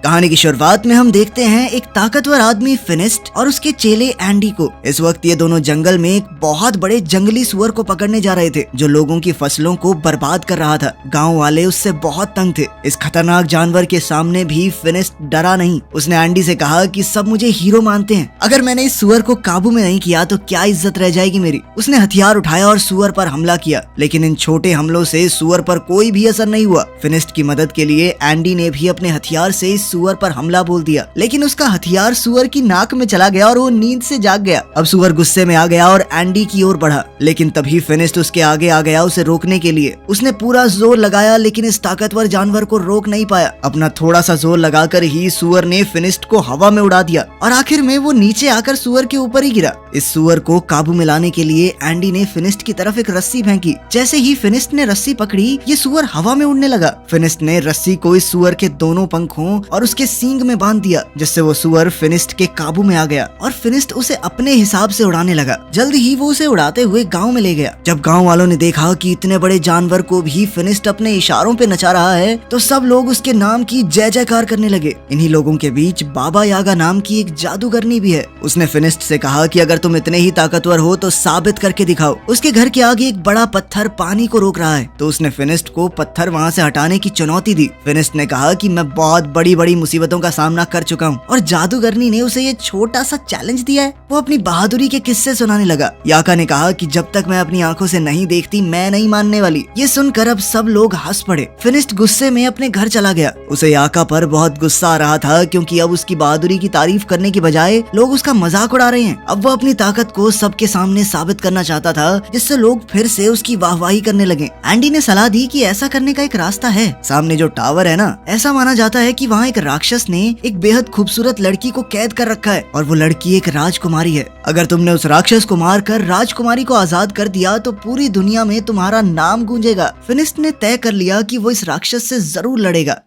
कहानी की शुरुआत में हम देखते हैं एक ताकतवर आदमी फिनिस्ट और उसके चेले एंडी को। इस वक्त ये दोनों जंगल में एक बहुत बड़े जंगली सुअर को पकड़ने जा रहे थे जो लोगों की फसलों को बर्बाद कर रहा था। गांव वाले उससे बहुत तंग थे। इस खतरनाक जानवर के सामने भी फिनिस्ट डरा नहीं। उसने एंडी से कहा कि सब मुझे हीरो मानते हैं, अगर मैंने इस सुअर को काबू में नहीं किया तो क्या इज्जत रह जाएगी मेरी। उसने हथियार उठाया और सुअर पर हमला किया, लेकिन इन छोटे हमलों से सुअर पर कोई भी असर नहीं हुआ। फिनिस्ट की मदद के लिए एंडी ने भी अपने हथियार से सुअर पर हमला बोल दिया, लेकिन उसका हथियार सुअर की नाक में चला गया और वो नींद से जाग गया। अब सुअर गुस्से में आ गया और एंडी की ओर बढ़ा, लेकिन तभी फिनिस्ट उसके आगे आ गया उसे रोकने के लिए। उसने पूरा जोर लगाया, लेकिन इस ताकतवर जानवर को रोक नहीं पाया। अपना थोड़ा सा जोर लगाकर ही सुअर ने फिनिस्ट को हवा में उड़ा दिया और आखिर में वो नीचे आकर सुअर के ऊपर ही गिरा। इस सुअर को काबू में लाने के लिए एंडी ने फिनिस्ट की तरफ एक रस्सी फेंकी। जैसे ही फिनिस्ट ने रस्सी पकड़ी, ये सुअर हवा में उड़ने लगा। फिनिस्ट ने रस्सी को इस सुअर के दोनों पंखों और उसके सींग में बांध दिया, जिससे वो सुअर फिनिस्ट के काबू में आ गया और फिनिस्ट उसे अपने हिसाब से उड़ाने लगा। जल्द ही वो उसे उड़ाते हुए गांव में ले गया। जब गांव वालों ने देखा कि इतने बड़े जानवर को भी फिनिस्ट अपने इशारों पे नचा रहा है, तो सब लोग उसके नाम की जय जयकार करने लगे। इन्हीं लोगों के बीच बाबा यागा नाम की एक जादूगरनी भी है। उसने फिनिस्ट से कहा कि अगर तुम इतने ही ताकतवर हो तो साबित करके दिखाओ। उसके घर के आगे एक बड़ा पत्थर पानी को रोक रहा है, तो उसने फिनिस्ट को पत्थर वहाँ से हटाने की चुनौती दी। फिनिस्ट ने कहा कि मैं बहुत बड़ी बड़ी मुसीबतों का सामना कर चुका हूँ और जादूगरनी ने उसे ये छोटा सा चैलेंज दिया है। वो अपनी बहादुरी के किस्से सुनाने लगा। याका ने कहा कि जब तक मैं अपनी आंखों से नहीं देखती मैं नहीं मानने वाली। ये सुनकर अब सब लोग हंस पड़े। फिनिस्ट गुस्से में अपने घर चला गया। उसे याका पर बहुत गुस्सा आ रहा था, क्योंकि अब उसकी बहादुरी की तारीफ करने की बजाय लोग उसका मजाक उड़ा रहे हैं। अब वो अपनी ताकत को सबके सामने साबित करना चाहता था, जिससे लोग फिर से उसकी वाहवाही करने लगे। एंडी ने सलाह दी कि ऐसा करने का एक रास्ता है। सामने जो टावर है ना, ऐसा माना जाता है कि वहाँ एक राक्षस ने एक बेहद खूबसूरत लड़की को कैद कर रखा है और वो लड़की एक राजकुमारी है। अगर तुमने उस राक्षस को मारकर राजकुमारी को आजाद कर दिया तो पूरी दुनिया में तुम्हारा नाम गूंजेगा। फिनिस्ट ने तय कर लिया कि वो इस राक्षस से जरूर लड़ेगा।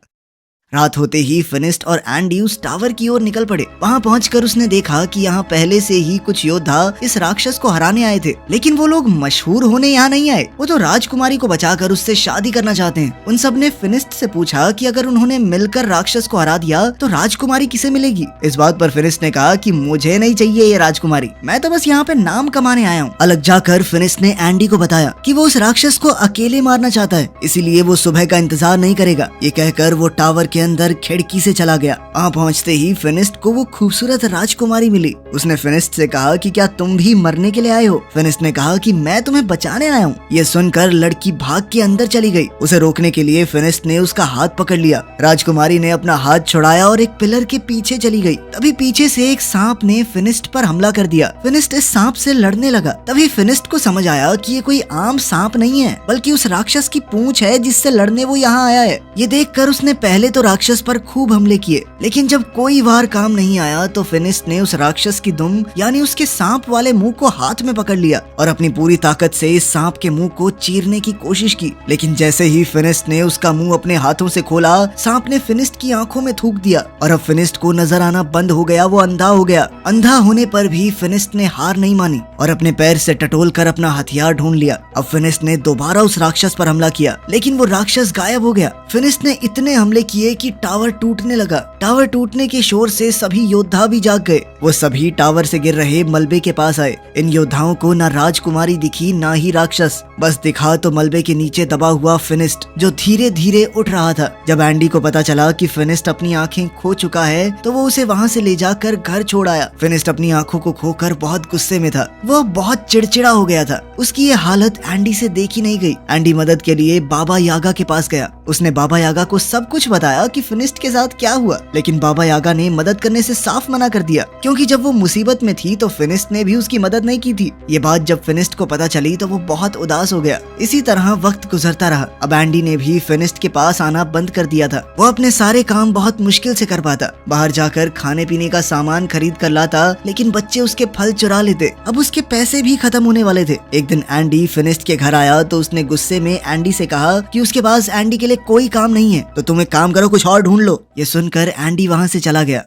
रात होते ही फिनिस्ट और एंडी उस टावर की ओर निकल पड़े। वहां पहुंचकर उसने देखा कि यहाँ पहले से ही कुछ योद्धा इस राक्षस को हराने आए थे, लेकिन वो लोग मशहूर होने यहाँ नहीं आए। वो तो राजकुमारी को बचाकर उससे शादी करना चाहते हैं। उन सब ने फिनिस्ट से पूछा कि अगर उन्होंने मिलकर राक्षस को हरा दिया तो राजकुमारी किसे मिलेगी। इस बात पर फिनिस्ट ने कहा कि मुझे नहीं चाहिए ये राजकुमारी, मैं तो बस यहाँ पे नाम कमाने आया हूँ। अलग जाकर फिनिस्ट ने एंडी को बताया कि वो उस राक्षस को अकेले मारना चाहता है, इसीलिए वो सुबह का इंतजार नहीं करेगा। ये कहकर वो टावर के अंदर खिड़की से चला गया। वहाँ पहुँचते ही फिनिस्ट को वो खूबसूरत राजकुमारी मिली। उसने फिनिस्ट से कहा कि क्या तुम भी मरने के लिए आए हो। फिनिस्ट ने कहा कि मैं तुम्हें बचाने आया हूँ। ये सुनकर लड़की भाग के अंदर चली गई। उसे रोकने के लिए फिनिस्ट ने उसका हाथ पकड़ लिया। राजकुमारी ने अपना हाथ छुड़ाया और एक पिलर के पीछे चली गई। तभी पीछे से एक सांप ने फिनिस्ट पर हमला कर दिया। फिनिस्ट इस सांप से लड़ने लगा। तभी फिनिस्ट को समझ आया कि ये कोई आम सांप नहीं है, बल्कि उस राक्षस की पूंछ है जिससे लड़ने वो यहाँ आया है। ये देखकर उसने पहले तो राक्षस पर खूब हमले किए, लेकिन जब कोई वार काम नहीं आया तो फिनिस्ट ने उस राक्षस की दुम यानी उसके सांप वाले मुंह को हाथ में पकड़ लिया और अपनी पूरी ताकत से इस सांप के मुंह को चीरने की कोशिश की। लेकिन जैसे ही फिनिस्ट ने उसका मुंह अपने हाथों से खोला, सांप ने फिनिस्ट की आंखों में थूक दिया और अब फिनिस्ट को नजर आना बंद हो गया। वो अंधा हो गया। अंधा होने पर भी फिनिस्ट ने हार नहीं मानी और अपने पैर से टटोल कर अपना हथियार ढूंढ लिया। अब फिनिस्ट ने दोबारा उस राक्षस पर हमला किया, लेकिन वो राक्षस गायब हो गया। फिनिस्ट ने इतने हमले किए कि टावर टूटने लगा। टावर टूटने के शोर से सभी योद्धा भी जाग गए। वो सभी टावर से गिर रहे मलबे के पास आए। इन योद्धाओं को ना राजकुमारी दिखी ना ही राक्षस, बस दिखा तो मलबे के नीचे दबा हुआ फिनिस्ट, जो धीरे धीरे उठ रहा था। जब एंडी को पता चला कि फिनिस्ट अपनी आंखें खो चुका है तो वो उसे वहाँ से ले जाकर घर छोड़ आया। फिनिस्ट अपनी आंखों को खोकर बहुत गुस्से में था। वो बहुत चिड़चिड़ा हो गया था। उसकी ये हालत एंडी से देखी नहीं गई। एंडी मदद के लिए बाबा यागा के पास गया। उसने बाबा यागा को सब कुछ बताया कि फिनिस्ट के साथ क्या हुआ, लेकिन बाबा यागा ने मदद करने से साफ मना कर दिया, क्योंकि जब वो मुसीबत में थी तो फिनिस्ट ने भी उसकी मदद नहीं की थी। ये बात जब फिनिस्ट को पता चली तो वो बहुत उदास हो गया। इसी तरह वक्त गुजरता रहा। अब एंडी ने भी फिनिस्ट के पास आना बंद कर दिया था। वो अपने सारे काम बहुत मुश्किल से कर पाता। बाहर जाकर खाने पीने का सामान खरीद कर लाता, लेकिन बच्चे उसके फल चुरा लेते। अब उसके पैसे भी खत्म होने वाले थे। एक दिन एंडी फिनिस्ट के घर आया तो उसने गुस्से में एंडी से कहा कि उसके पास एंडी के लिए कोई काम नहीं है, तो तुम एक काम करो, कुछ और ढूंढ लो। ये सुनकर एंडी वहाँ से चला गया।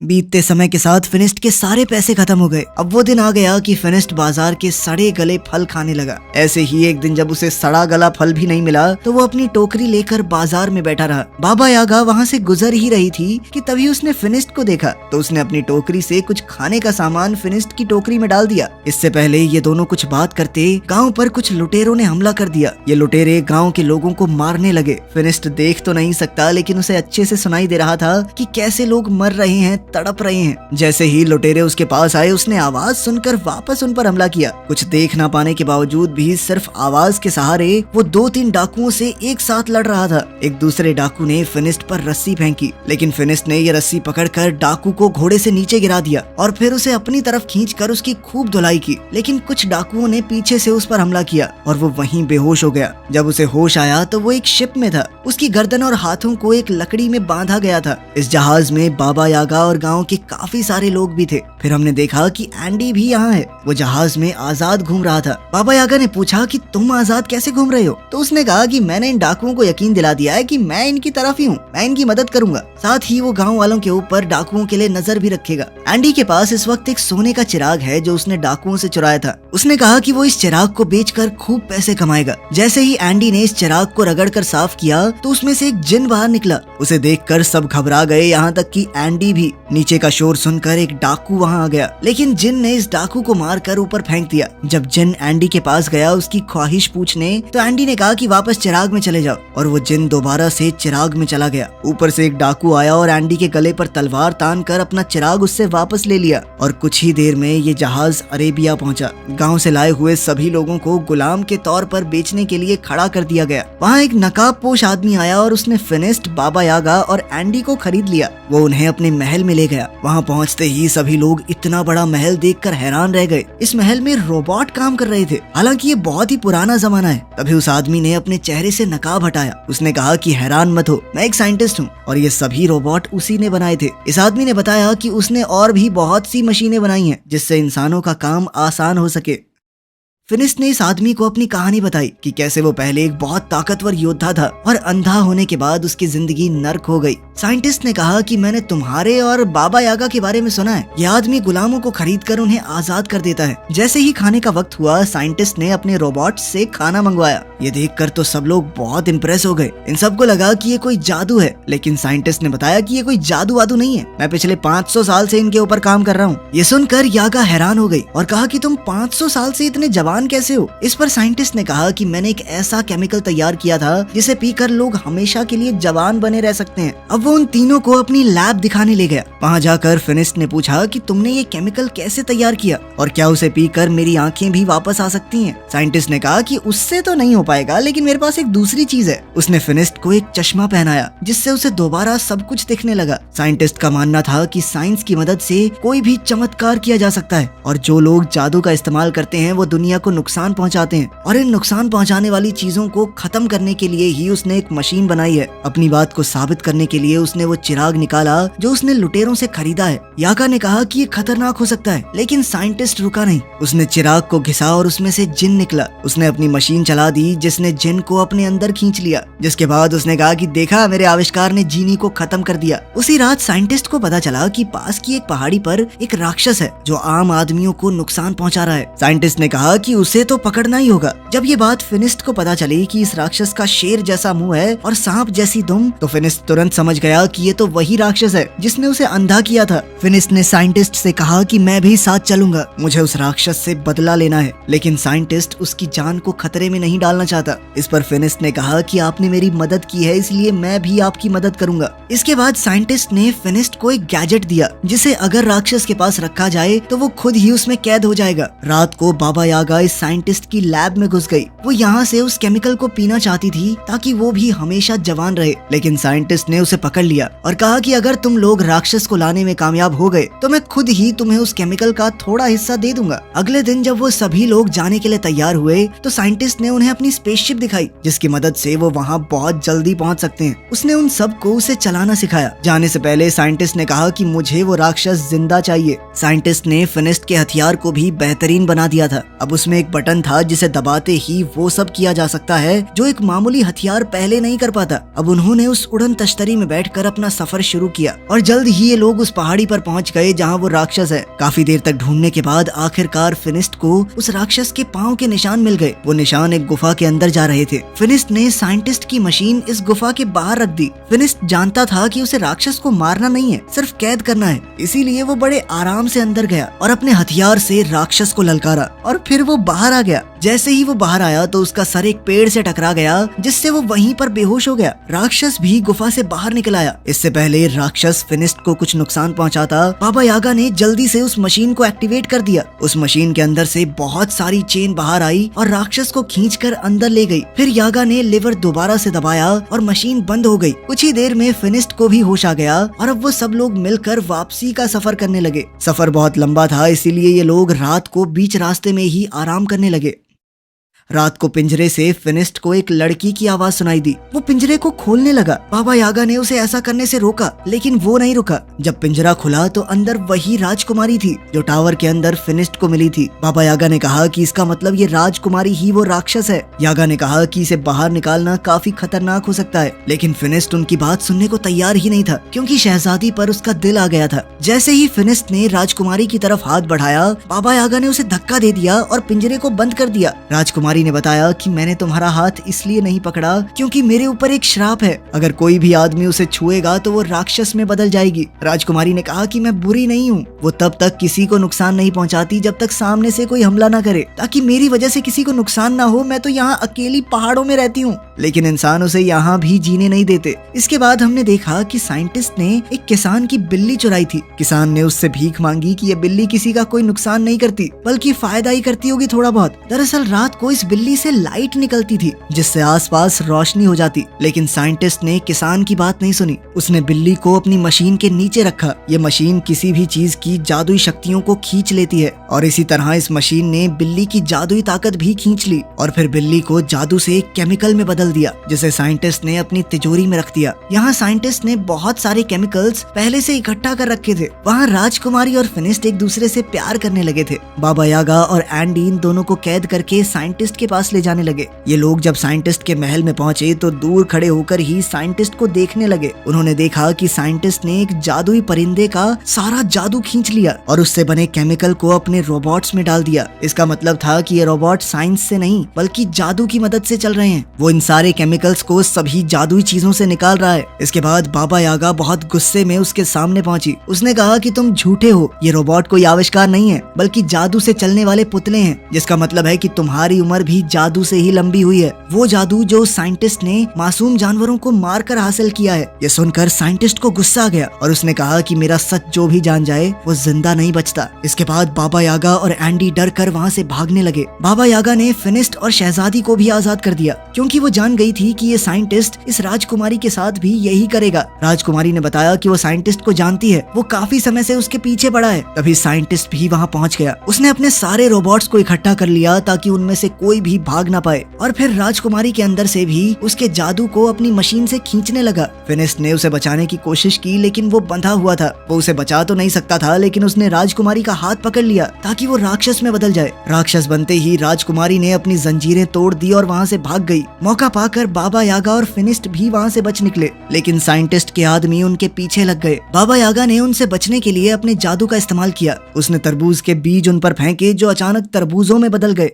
बीतते समय के साथ फिनिस्ट के सारे पैसे खत्म हो गए। अब वो दिन आ गया कि फिनिस्ट बाजार के सड़े गले फल खाने लगा। ऐसे ही एक दिन जब उसे सड़ा गला फल भी नहीं मिला तो वो अपनी टोकरी लेकर बाजार में बैठा रहा। बाबा यागा वहाँ से गुजर ही रही थी कि तभी उसने फिनिस्ट को देखा तो उसने अपनी टोकरी से कुछ खाने का सामान फिनिस्ट की टोकरी में डाल दिया। इससे पहले ये दोनों कुछ बात करते गाँव पर कुछ लुटेरों ने हमला कर दिया। ये लुटेरे गाँव के लोगों को मारने लगे। फिनिस्ट देख तो नहीं सकता लेकिन उसे अच्छे से सुनाई दे रहा था कि कैसे लोग मर रहे हैं, तड़प रहे हैं। जैसे ही लुटेरे उसके पास आए उसने आवाज सुनकर वापस उन पर हमला किया। कुछ देख ना पाने के बावजूद भी सिर्फ आवाज के सहारे वो 2-3 डाकुओं से एक साथ लड़ रहा था। एक दूसरे डाकू ने फिनिस्ट पर रस्सी फेंकी लेकिन फिनिस्ट ने ये रस्सी पकड़कर डाकू को घोड़े से नीचे गिरा दिया और फिर उसे अपनी तरफ खींचकर उसकी खूब धुलाई की। लेकिन कुछ डाकुओं ने पीछे से उस पर हमला किया और वो वहीं बेहोश हो गया। जब उसे होश आया तो वो एक शिप में था। उसकी गर्दन और हाथों को एक लकड़ी में बांधा गया था। इस जहाज में बाबा यागा और गांव के काफी सारे लोग भी थे। फिर हमने देखा कि एंडी भी यहाँ है। वो जहाज में आजाद घूम रहा था। बाबा यागा ने पूछा कि तुम आजाद कैसे घूम रहे हो? तो उसने कहा कि मैंने इन डाकुओं को यकीन दिला दिया है कि मैं इनकी तरफ ही हूँ, मैं इनकी मदद करूंगा। साथ ही वो गाँव वालों के ऊपर डाकुओं के लिए नजर भी रखेगा। एंडी के पास इस वक्त एक सोने का चिराग है जो उसने डाकुओं से चुराया था। उसने कहा कि वो इस चिराग को बेचकर खूब पैसे कमाएगा। जैसे ही एंडी ने इस चिराग को रगड़कर साफ किया तो उसमें से एक जिन बाहर निकला। उसे देखकर सब घबरा गए, यहाँ तक कि एंडी भी। नीचे का शोर सुनकर एक डाकू वहाँ आ गया लेकिन जिन ने इस डाकू को मारकर ऊपर फेंक दिया। जब जिन एंडी के पास गया उसकी ख्वाहिश पूछने तो एंडी ने कहा कि वापस चिराग में चले जाओ और वो जिन दोबारा से चिराग में चला गया। ऊपर से एक डाकू आया और एंडी के गले पर तलवार तान कर अपना चिराग उससे वापस ले लिया और कुछ ही देर में ये जहाज अरेबिया पहुंचा। गांव से लाए हुए सभी लोगों को गुलाम के तौर पर बेचने के लिए खड़ा कर दिया गया। वहाँ एक नकाबपोश आदमी आया और उसने फिनिस्ट, बाबा यागा और एंडी को खरीद लिया। वो उन्हें अपने महल में ले गया। वहाँ पहुँचते ही सभी लोग इतना बड़ा महल देखकर हैरान रह गए। इस महल में रोबोट काम कर रहे थे। हालांकि ये बहुत ही पुराना जमाना है। तभी उस आदमी ने अपने चेहरे से नकाब हटाया। उसने कहा कि हैरान मत हो, मैं एक साइंटिस्ट हूँ और ये सभी रोबोट उसी ने बनाए थे। इस आदमी ने बताया कि उसने और भी बहुत सी मशीनें बनाई हैं जिससे इंसानों का काम आसान हो सके। फिनिस्ट ने इस आदमी को अपनी कहानी बताई कि कैसे वो पहले एक बहुत ताकतवर योद्धा था और अंधा होने के बाद उसकी जिंदगी नर्क हो गई। साइंटिस्ट ने कहा कि मैंने तुम्हारे और बाबा यागा के बारे में सुना है। यह आदमी गुलामों को खरीद कर उन्हें आजाद कर देता है। जैसे ही खाने का वक्त हुआ साइंटिस्ट ने अपने रोबोट से खाना मंगवाया। ये देखकर तो सब लोग बहुत इम्प्रेस हो गए। इन सबको लगा कि ये कोई जादू है, लेकिन साइंटिस्ट ने बताया कि ये कोई जादू वादू नहीं है। मैं पिछले 500 साल से इनके ऊपर काम कर रहा हूँ। ये सुनकर यागा हैरान हो गई और कहा कि तुम 500 साल से इतने जवान कैसे हो? इस पर साइंटिस्ट ने कहा कि मैंने एक ऐसा केमिकल तैयार किया था जिसे पीकर लोग हमेशा के लिए जवान बने रह सकते हैं। अब वो उन तीनों को अपनी लैब दिखाने ले गया। वहाँ जाकर फिनिस्ट ने पूछा कि तुमने ये केमिकल कैसे तैयार किया और क्या उसे पीकर मेरी आंखें भी वापस आ सकती हैं? साइंटिस्ट ने कहा कि उससे तो नहीं हो पाएगा, लेकिन मेरे पास एक दूसरी चीज है। उसने फिनिस्ट को एक चश्मा पहनाया जिससे उसे दोबारा सब कुछ दिखने लगा। साइंटिस्ट का मानना था कि साइंस की मदद से कोई भी चमत्कार किया जा सकता है और जो लोग जादू का इस्तेमाल करते हैं वो दुनिया को नुकसान पहुंचाते हैं और इन नुकसान पहुंचाने वाली चीजों को खत्म करने के लिए ही उसने एक मशीन बनाई है। अपनी बात को साबित करने के लिए उसने वो चिराग निकाला जो उसने लुटेरों से खरीदा है। यागा ने कहा कि ये खतरनाक हो सकता है, लेकिन साइंटिस्ट रुका नहीं। उसने चिराग को घिसा और उसमें से जिन निकला। उसने अपनी मशीन चला दी जिसने जिन को अपने अंदर खींच लिया, जिसके बाद उसने कहा कि देखा, मेरे आविष्कार ने जीनी को खत्म कर दिया। उसी रात साइंटिस्ट को पता चला कि पास की एक पहाड़ी पर एक राक्षस है जो आम आदमियों को नुकसान पहुंचा रहा है। साइंटिस्ट ने कहा कि उसे तो पकड़ना ही होगा। जब ये बात फिनिस्ट को पता चली कि इस राक्षस का शेर जैसा मुंह है और सांप जैसी दुम, तो फिनिस्ट तुरंत समझ गया कि ये तो वही राक्षस है जिसने उसे अंधा किया था। फिनिस्ट ने साइंटिस्ट से कहा कि मैं भी साथ चलूंगा, मुझे उस राक्षस से बदला लेना है। लेकिन साइंटिस्ट उसकी जान को खतरे में नहीं डालना चाहता। इस पर फिनिस्ट ने कहा कि आपने मेरी मदद की है, इसलिए मैं भी आपकी मदद करूंगा। इसके बाद साइंटिस्ट ने फिनिस्ट को एक गैजेट दिया जिसे अगर राक्षस के पास रखा जाए तो वो खुद ही उसमें कैद हो जाएगा। रात को बाबा यागा इस साइंटिस्ट की लैब में घुस गई। वो यहाँ से उस केमिकल को पीना चाहती थी ताकि वो भी हमेशा जवान रहे, लेकिन साइंटिस्ट ने उसे पकड़ लिया और कहा कि अगर तुम लोग राक्षस को लाने में कामयाब हो गए तो मैं खुद ही तुम्हें उस केमिकल का थोड़ा हिस्सा दे दूंगा। अगले दिन जब वो सभी लोग जाने के लिए तैयार हुए तो साइंटिस्ट ने उन्हें अपनी स्पेसशिप दिखाई जिसकी मदद से वो वहाँ बहुत जल्दी पहुँच सकते हैं। उसने उन सबको उसे चलाना सिखाया। जाने से पहले साइंटिस्ट ने कहा कि मुझे वो राक्षस जिंदा चाहिए। साइंटिस्ट ने फिनिस्ट के हथियार को भी बेहतरीन बना दिया था। अब उसमें जिसमें एक बटन था जिसे दबाते ही वो सब किया जा सकता है जो एक मामूली हथियार पहले नहीं कर पाता। अब उन्होंने उस उड़न तश्तरी में बैठकर अपना सफर शुरू किया और जल्द ही ये लोग उस पहाड़ी पर पहुंच गए जहां वो राक्षस है। काफी देर तक ढूंढने के बाद आखिरकार फिनिस्ट को उस राक्षस के पांव के निशान मिल गए। वो निशान एक गुफा के अंदर जा रहे थे। फिनिस्ट ने साइंटिस्ट की मशीन इस गुफा के बाहर रख दी। फिनिस्ट जानता था कि उसे राक्षस को मारना नहीं है, सिर्फ कैद करना है, इसीलिए वो बड़े आराम से अंदर गया और अपने हथियार से राक्षस को ललकारा और फिर वो बाहर आ गया। जैसे ही वो बाहर आया तो उसका सर एक पेड़ से टकरा गया जिससे वो वहीं पर बेहोश हो गया। राक्षस भी गुफा से बाहर निकल आया। इससे पहले राक्षस फिनिस्ट को कुछ नुकसान पहुंचाता, बाबा यागा ने जल्दी से उस मशीन को एक्टिवेट कर दिया। उस मशीन के अंदर से बहुत सारी चेन बाहर आई और राक्षस को खींचकर अंदर ले गई। फिर यागा ने लिवर दोबारा से दबाया और मशीन बंद हो गई। कुछ ही देर में फिनिस्ट को भी होश आ गया और अब वो सब लोग मिलकर वापसी का सफर करने लगे। सफर बहुत लंबा था, इसीलिए ये लोग रात को बीच रास्ते में ही आराम करने लगे। रात को पिंजरे से फिनिस्ट को एक लड़की की आवाज सुनाई दी। वो पिंजरे को खोलने लगा। बाबा यागा ने उसे ऐसा करने से रोका, लेकिन वो नहीं रुका। जब पिंजरा खुला तो अंदर वही राजकुमारी थी जो टावर के अंदर फिनिस्ट को मिली थी। बाबा यागा ने कहा कि इसका मतलब ये राजकुमारी ही वो राक्षस है। यागा ने कहा कि इसे बाहर निकालना काफी खतरनाक हो सकता है, लेकिन फिनिस्ट उनकी बात सुनने को तैयार ही नहीं था क्योंकि शहजादी पर उसका दिल आ गया था। जैसे ही फिनिस्ट ने राजकुमारी की तरफ हाथ बढ़ाया, बाबा यागा ने उसे धक्का दे दिया और पिंजरे को बंद कर दिया। राजकुमारी ने बताया कि मैंने तुम्हारा हाथ इसलिए नहीं पकड़ा क्योंकि मेरे ऊपर एक श्राप है। अगर कोई भी आदमी उसे छुएगा तो वो राक्षस में बदल जाएगी। राजकुमारी ने कहा कि मैं बुरी नहीं हूँ। वो तब तक किसी को नुकसान नहीं पहुँचाती जब तक सामने से कोई हमला न करे, ताकि मेरी वजह से किसी को नुकसान ना हो। मैं तो यहाँ अकेली पहाड़ों में रहती हूँ, लेकिन इंसान उसे यहाँ भी जीने नहीं देते। इसके बाद हमने देखा कि साइंटिस्ट ने एक किसान की बिल्ली चुराई थी। किसान ने उससे भीख मांगी कि ये बिल्ली किसी का कोई नुकसान नहीं करती बल्कि फायदा ही करती होगी थोड़ा बहुत। दरअसल रात को इस बिल्ली से लाइट निकलती थी जिससे आसपास रोशनी हो जाती, लेकिन साइंटिस्ट ने किसान की बात नहीं सुनी। उसने बिल्ली को अपनी मशीन के नीचे रखा। ये मशीन किसी भी चीज की जादुई शक्तियों को खींच लेती है और इसी तरह इस मशीन ने बिल्ली की जादुई ताकत भी खींच ली और फिर बिल्ली को जादू से एक केमिकल में बदल दिया जिसे साइंटिस्ट ने अपनी तिजोरी में रख दिया। यहाँ साइंटिस्ट ने बहुत सारे केमिकल्स पहले से इकट्ठा कर रखे थे। वहाँ राजकुमारी और फिनिस्ट एक दूसरे से प्यार करने लगे थे। बाबा यागा और एंडी इन दोनों को कैद करके साइंटिस्ट के पास ले जाने लगे। ये लोग जब साइंटिस्ट के महल में पहुंचे तो दूर खड़े होकर ही साइंटिस्ट को देखने लगे। उन्होंने देखा कि साइंटिस्ट ने एक जादुई परिंदे का सारा जादू खींच लिया और उससे बने केमिकल को अपने रोबोट्स में डाल दिया। इसका मतलब था कि ये रोबोट साइंस से नहीं बल्कि जादू की मदद से चल रहे हैं। वो इन सारे केमिकल्स को सभी जादुई चीजों से निकाल रहा है। इसके बाद बाबा यागा बहुत गुस्से में उसके सामने पहुंची। उसने कहा कि तुम झूठे हो, ये रोबोट कोई आविष्कार नहीं है बल्कि जादू से चलने वाले पुतले हैं, जिसका मतलब है कि तुम्हारी उम्र भी जादू से ही लंबी हुई है। वो जादू जो साइंटिस्ट ने मासूम जानवरों को मारकर हासिल किया है। ये सुनकर साइंटिस्ट को गुस्सा आ गया और उसने कहा कि मेरा सच जो भी जान जाए वो जिंदा नहीं बचता। इसके बाद बाबा यागा और एंडी डर कर वहाँ से भागने लगे। बाबा यागा ने फिनिस्ट और शहजादी को भी आजाद कर दिया क्योंकि वो जान गई थी कि ये साइंटिस्ट इस राजकुमारी के साथ भी यही करेगा। राजकुमारी ने बताया कि वो साइंटिस्ट को जानती है, वो काफी समय से उसके पीछे पड़ा है। तभी साइंटिस्ट भी वहाँ पहुँच गया। उसने अपने सारे रोबोट्स को इकट्ठा कर लिया ताकि उनमें से कोई भी भाग ना पाए और फिर राजकुमारी के अंदर से भी उसके जादू को अपनी मशीन से खींचने लगा। फिनिस्ट ने उसे बचाने की कोशिश की लेकिन वो बंधा हुआ था। वो उसे बचा तो नहीं सकता था, लेकिन उसने राजकुमारी का हाथ पकड़ लिया ताकि वो राक्षस में बदल जाए। राक्षस बनते ही राजकुमारी ने अपनी जंजीरें तोड़ दी और वहाँ से भाग गई। मौका पाकर बाबा यागा और फिनिस्ट भी वहाँ से बच निकले, लेकिन साइंटिस्ट के आदमी उनके पीछे लग गए। बाबा यागा ने उनसे बचने के लिए अपने जादू का इस्तेमाल किया। उसने तरबूज के बीज उन पर फेंके जो अचानक तरबूजों में बदल गए।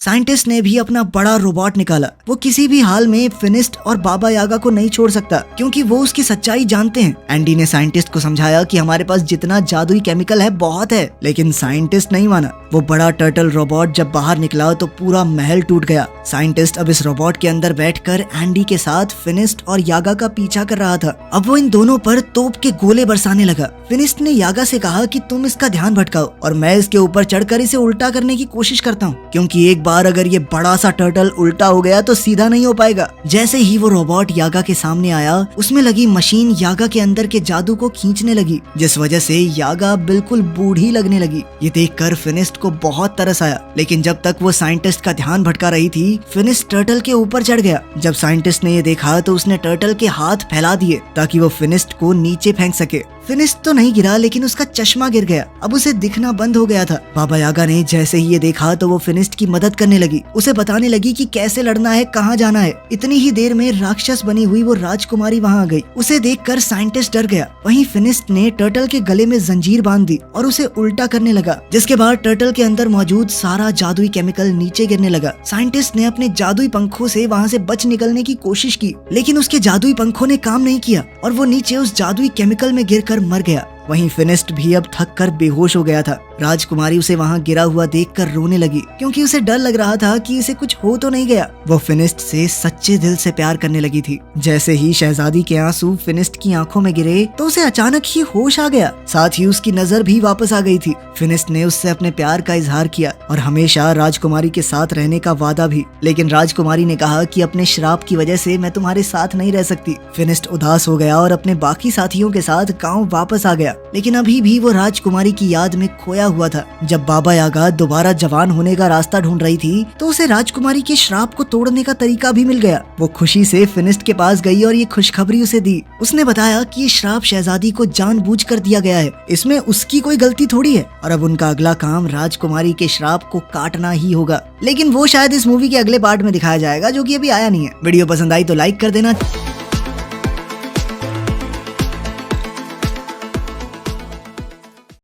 साइंटिस्ट ने भी अपना बड़ा रोबोट निकाला। वो किसी भी हाल में फिनिस्ट और बाबा यागा को नहीं छोड़ सकता क्योंकि वो उसकी सच्चाई जानते हैं। एंडी ने साइंटिस्ट को समझाया कि हमारे पास जितना जादुई केमिकल है बहुत है, लेकिन साइंटिस्ट नहीं माना। वो बड़ा टर्टल रोबोट जब बाहर निकला तो पूरा महल टूट गया। साइंटिस्ट अब इस रोबोट के अंदर बैठकर एंडी के साथ फिनिस्ट और यागा का पीछा कर रहा था। अब वो इन दोनों पर तोप के गोले बरसाने लगा। फिनिस्ट ने यागा से कहा कि तुम इसका ध्यान भटकाओ और मैं इसके ऊपर चढ़कर इसे उल्टा करने की कोशिश करता हूँ, क्योंकि एक बार अगर ये बड़ा सा टर्टल उल्टा हो गया तो सीधा नहीं हो पाएगा। जैसे ही वो रोबोट यागा के सामने आया, उसमें लगी मशीन यागा के अंदर के जादू को खींचने लगी, जिस वजह से यागा बिल्कुल बूढ़ी लगने लगी। ये देखकर फिनिस्ट को बहुत तरस आया, लेकिन जब तक वो साइंटिस्ट का ध्यान भटका रही थी, फिनिस्ट टर्टल के ऊपर चढ़ गया। जब साइंटिस्ट ने ये देखा तो उसने टर्टल के हाथ फैला दिए ताकि वो फिनिस्ट को नीचे फेंक सके। फिनिस्ट तो नहीं गिरा, लेकिन उसका चश्मा गिर गया। अब उसे दिखना बंद हो गया था। बाबा यागा ने जैसे ही ये देखा तो वो फिनिस्ट की मदद करने लगी, उसे बताने लगी कि कैसे लड़ना है, कहाँ जाना है। इतनी ही देर में राक्षस बनी हुई वो राजकुमारी वहाँ आ गई। उसे देखकर साइंटिस्ट डर गया। वहीं फिनिस्ट ने टर्टल के गले में जंजीर बांध दी और उसे उल्टा करने लगा, जिसके बाद टर्टल के अंदर मौजूद सारा जादुई केमिकल नीचे गिरने लगा। साइंटिस्ट ने अपने जादुई पंखों से वहाँ से बच निकलने की कोशिश की, लेकिन उसके जादुई पंखों ने काम नहीं किया और वो नीचे उस जादुई केमिकल में गिरकर मर गया। वहीं फिनिस्ट भी अब थक कर बेहोश हो गया था। राजकुमारी उसे वहाँ गिरा हुआ देखकर रोने लगी, क्योंकि उसे डर लग रहा था कि इसे कुछ हो तो नहीं गया। वो फिनिस्ट से सच्चे दिल से प्यार करने लगी थी। जैसे ही शहजादी के आंसू फिनिस्ट की आंखों में गिरे तो उसे अचानक ही होश आ गया, साथ ही उसकी नजर भी वापस आ गई थी। फिनिस्ट ने उससे अपने प्यार का इजहार किया और हमेशा राजकुमारी के साथ रहने का वादा भी, लेकिन राजकुमारी ने कहा कि अपने श्राप की वजह से मैं तुम्हारे साथ नहीं रह सकती। फिनिस्ट उदास हो गया और अपने बाकी साथियों के साथ गाँव वापस आ गया, लेकिन अभी भी वो राजकुमारी की याद में खोया हुआ था। जब बाबा यागा दोबारा जवान होने का रास्ता ढूंढ रही थी तो उसे राजकुमारी के श्राप को तोड़ने का तरीका भी मिल गया। वो खुशी से फिनिस्ट के पास गई और ये खुशखबरी उसे दी। उसने बताया कि ये श्राप शहजादी को जानबूझकर दिया गया है, इसमें उसकी कोई गलती थोड़ी है और अब उनका अगला काम राजकुमारी के श्राप को काटना ही होगा। लेकिन वो शायद इस मूवी के अगले पार्ट में दिखाया जाएगा, जो कि अभी आया नहीं है। वीडियो पसंद आई तो लाइक कर देना।